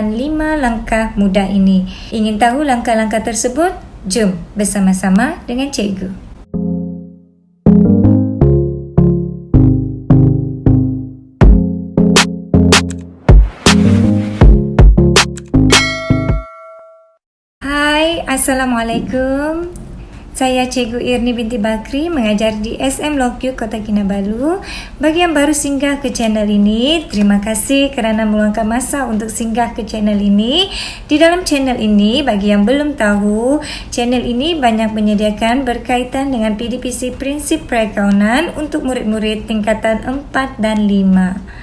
menggunakan 5 langkah mudah ini. Ingin tahu langkah-langkah tersebut? Jom bersama-sama dengan cikgu. Hai, Assalamualaikum. Saya Cikgu Irni binti Bakri, mengajar di SM Lokyu Kota Kinabalu. Bagi yang baru singgah ke channel ini, terima kasih kerana meluangkan masa untuk singgah ke channel ini. Di dalam channel ini, bagi yang belum tahu, channel ini banyak menyediakan berkaitan dengan PDPC Prinsip Perakaunan untuk murid-murid tingkatan 4 dan 5.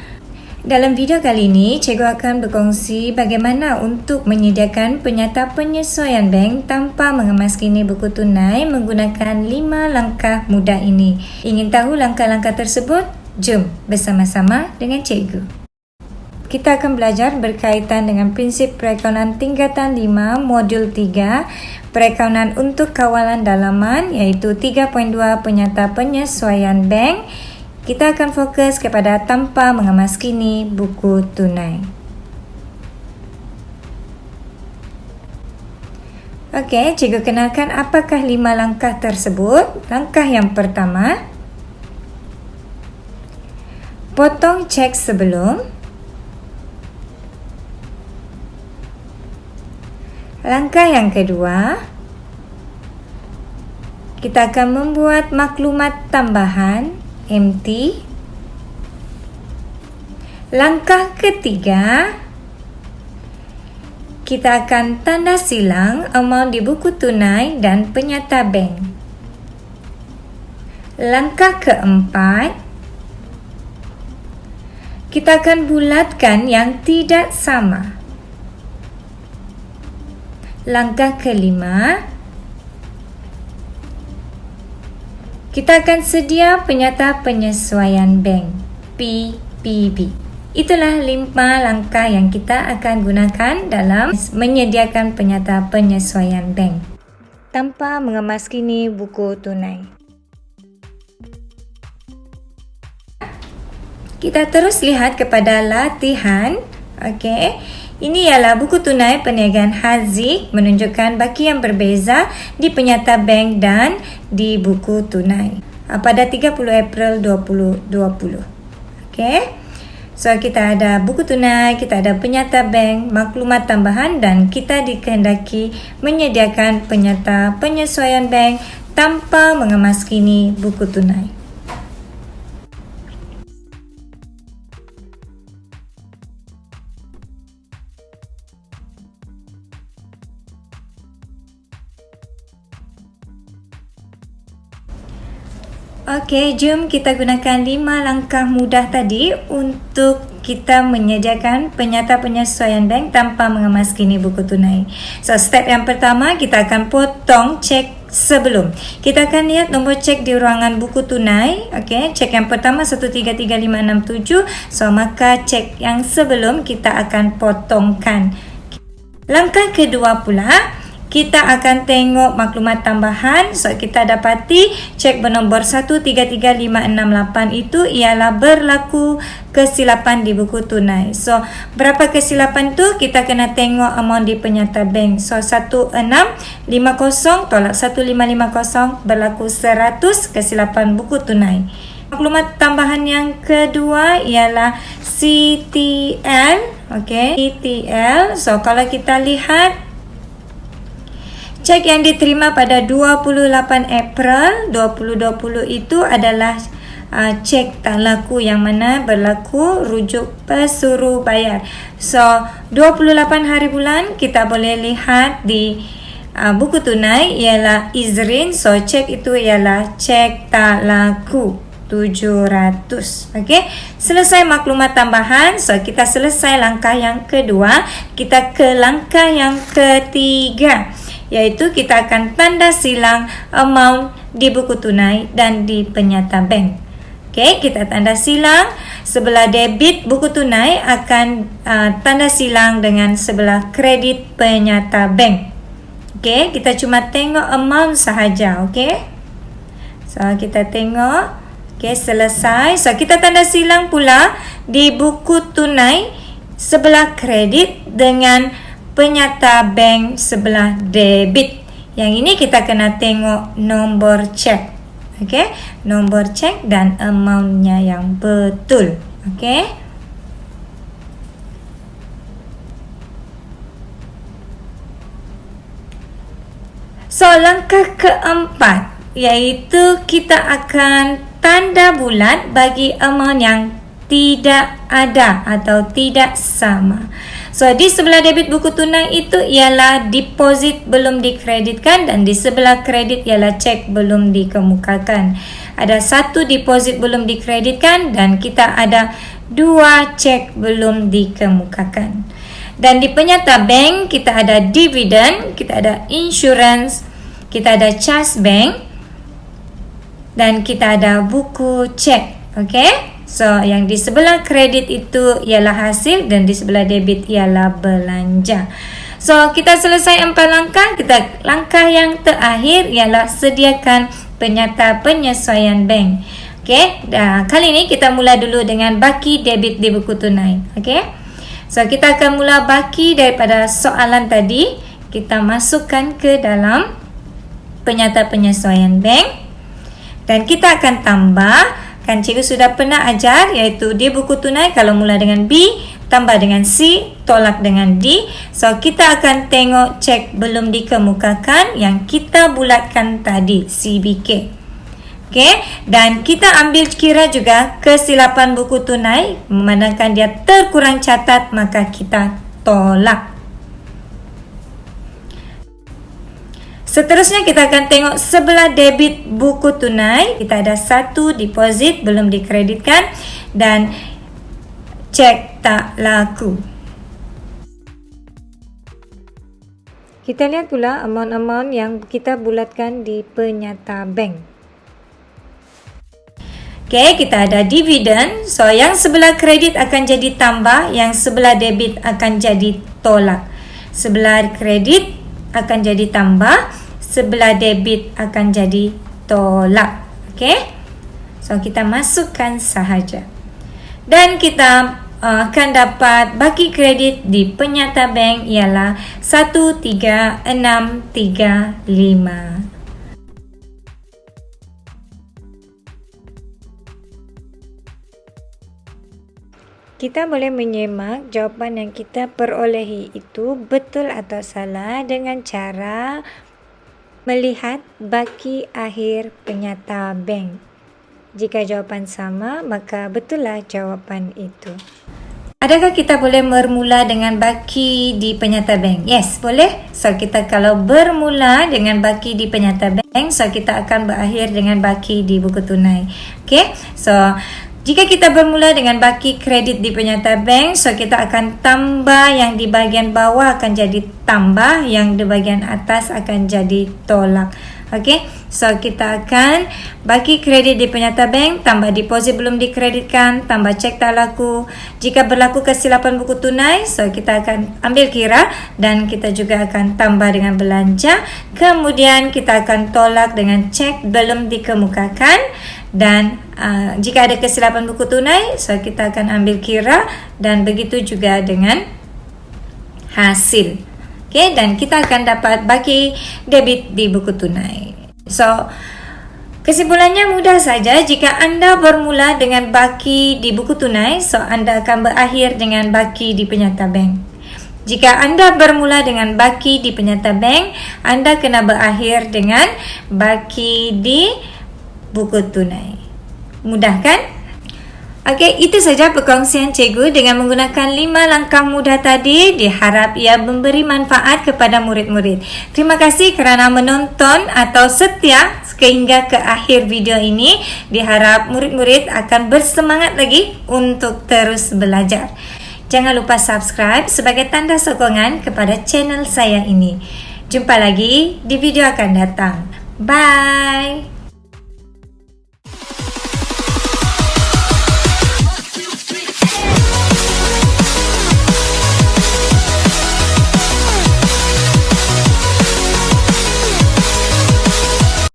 Dalam video kali ini, cikgu akan berkongsi bagaimana untuk menyediakan penyata penyesuaian bank tanpa mengemas kini buku tunai menggunakan 5 langkah mudah ini. Ingin tahu langkah-langkah tersebut? Jom bersama-sama dengan cikgu. Kita akan belajar berkaitan dengan prinsip perakaunan tingkatan 5 modul 3, perakaunan untuk kawalan dalaman, iaitu 3.2 penyata penyesuaian bank. Kita akan fokus kepada tanpa mengemas kini buku tunai. Okey, cikgu kenalkan apakah 5 langkah tersebut. Langkah yang pertama, potong cek sebelum. Langkah yang kedua, kita akan membuat maklumat tambahan empty. Langkah ketiga, kita akan tanda silang amount di buku tunai dan penyata bank. Langkah keempat, kita akan bulatkan yang tidak sama. Langkah kelima, kita akan sedia penyata penyesuaian bank, PPB. Itulah 5 langkah yang kita akan gunakan dalam menyediakan penyata penyesuaian bank tanpa mengemas kini buku tunai. Kita terus lihat kepada latihan. Okey. Ini ialah buku tunai perniagaan Haziq menunjukkan baki yang berbeza di penyata bank dan di buku tunai pada 30 April 2020. Okey. So kita ada buku tunai, kita ada penyata bank, maklumat tambahan dan kita dikehendaki menyediakan penyata penyesuaian bank tanpa mengemas kini buku tunai. Okey, jom kita gunakan 5 langkah mudah tadi untuk kita menyediakan penyata penyesuaian bank tanpa mengemas kini buku tunai. So, step yang pertama, kita akan potong cek sebelum. Kita akan lihat nombor cek di ruangan buku tunai. Okey, cek yang pertama 133567. So, maka cek yang sebelum kita akan potongkan. Langkah kedua pula, kita akan tengok maklumat tambahan. So, kita dapati cek bernombor 133568 itu ialah berlaku kesilapan di buku tunai. So, berapa kesilapan tu? Kita kena tengok amount di penyata bank. So, 1650 tolak 1550 berlaku 100 kesilapan buku tunai. Maklumat tambahan yang kedua ialah CTL. Okey, CTL. So, kalau kita lihat cek yang diterima pada 28 April 2020 itu adalah cek tak laku yang mana berlaku rujuk pesuruh bayar. So, 28 hari bulan kita boleh lihat di buku tunai ialah Izrin. So, cek itu ialah cek tak laku 700. Okey, selesai maklumat tambahan. So, kita selesai langkah yang kedua. Kita ke langkah yang ketiga, iaitu kita akan tanda silang amount di buku tunai dan di penyata bank. Okey, kita tanda silang. Sebelah debit buku tunai akan tanda silang dengan sebelah kredit penyata bank. Okey, kita cuma tengok amount sahaja. Okey, so kita tengok. Okey, selesai. So, kita tanda silang pula di buku tunai sebelah kredit dengan penyata bank sebelah debit. Yang ini kita kena tengok nombor cek. Okey, nombor cek dan amountnya yang betul. Okey. So, langkah keempat iaitu kita akan tanda bulat bagi amount yang tidak ada atau tidak sama. So, di sebelah debit buku tunai itu ialah deposit belum dikreditkan dan di sebelah kredit ialah cek belum dikemukakan. Ada satu deposit belum dikreditkan dan kita ada 2 cek belum dikemukakan. Dan di penyata bank kita ada dividen, kita ada insurance, kita ada charge bank dan kita ada buku cek. Okey? So, yang di sebelah kredit itu ialah hasil dan di sebelah debit ialah belanja. So, kita selesai 4 langkah. Langkah yang terakhir ialah sediakan penyata penyesuaian bank. Okey? Kali ini kita mula dulu dengan baki debit di buku tunai. Okey? So, kita akan mula baki daripada soalan tadi. Kita masukkan ke dalam penyata penyesuaian bank. Dan kita akan tambah. Kan cikgu sudah pernah ajar iaitu di buku tunai kalau mula dengan B, tambah dengan C, tolak dengan D. So, kita akan tengok cek belum dikemukakan yang kita bulatkan tadi, CBK. Okay, dan kita ambil kira juga kesilapan buku tunai, memandangkan dia terkurang catat, maka kita tolak. Seterusnya kita akan tengok sebelah debit buku tunai. Kita ada 1 deposit belum dikreditkan dan cek tak laku. Kita lihat pula amount-amount yang kita bulatkan di penyata bank. Okey, kita ada dividen. So, yang sebelah kredit akan jadi tambah, yang sebelah debit akan jadi tolak. Sebelah kredit akan jadi tambah, sebelah debit akan jadi tolak. Okey? So, kita masukkan sahaja. Dan kita akan dapat baki kredit di penyata bank ialah 13635. Kita boleh menyemak jawapan yang kita perolehi itu betul atau salah dengan cara melihat baki akhir penyata bank. Jika jawapan sama, maka betullah jawapan itu. Adakah kita boleh bermula dengan baki di penyata bank? Yes, boleh. So, kita kalau bermula dengan baki di penyata bank, so kita akan berakhir dengan baki di buku tunai. Okay? So, jika kita bermula dengan baki kredit di penyata bank, so kita akan tambah yang di bahagian bawah akan jadi tambah, yang di bahagian atas akan jadi tolak. Okey, so kita akan baki kredit di penyata bank, tambah deposit belum dikreditkan, tambah cek tak laku. Jika berlaku kesilapan buku tunai, so kita akan ambil kira dan kita juga akan tambah dengan belanja. Kemudian kita akan tolak dengan cek belum dikemukakan. Dan jika ada kesilapan buku tunai, so kita akan ambil kira dan begitu juga dengan hasil. Okay, dan kita akan dapat baki debit di buku tunai. So, kesimpulannya mudah saja. Jika anda bermula dengan baki di buku tunai, so anda akan berakhir dengan baki di penyata bank. Jika anda bermula dengan baki di penyata bank, anda kena berakhir dengan baki di buku tunai. Mudah kan? Okey, itu saja perkongsian cikgu dengan menggunakan 5 langkah mudah tadi. Diharap ia memberi manfaat kepada murid-murid. Terima kasih kerana menonton atau setia sehingga ke akhir video ini. Diharap murid-murid akan bersemangat lagi untuk terus belajar. Jangan lupa subscribe sebagai tanda sokongan kepada channel saya ini. Jumpa lagi di video akan datang. Bye!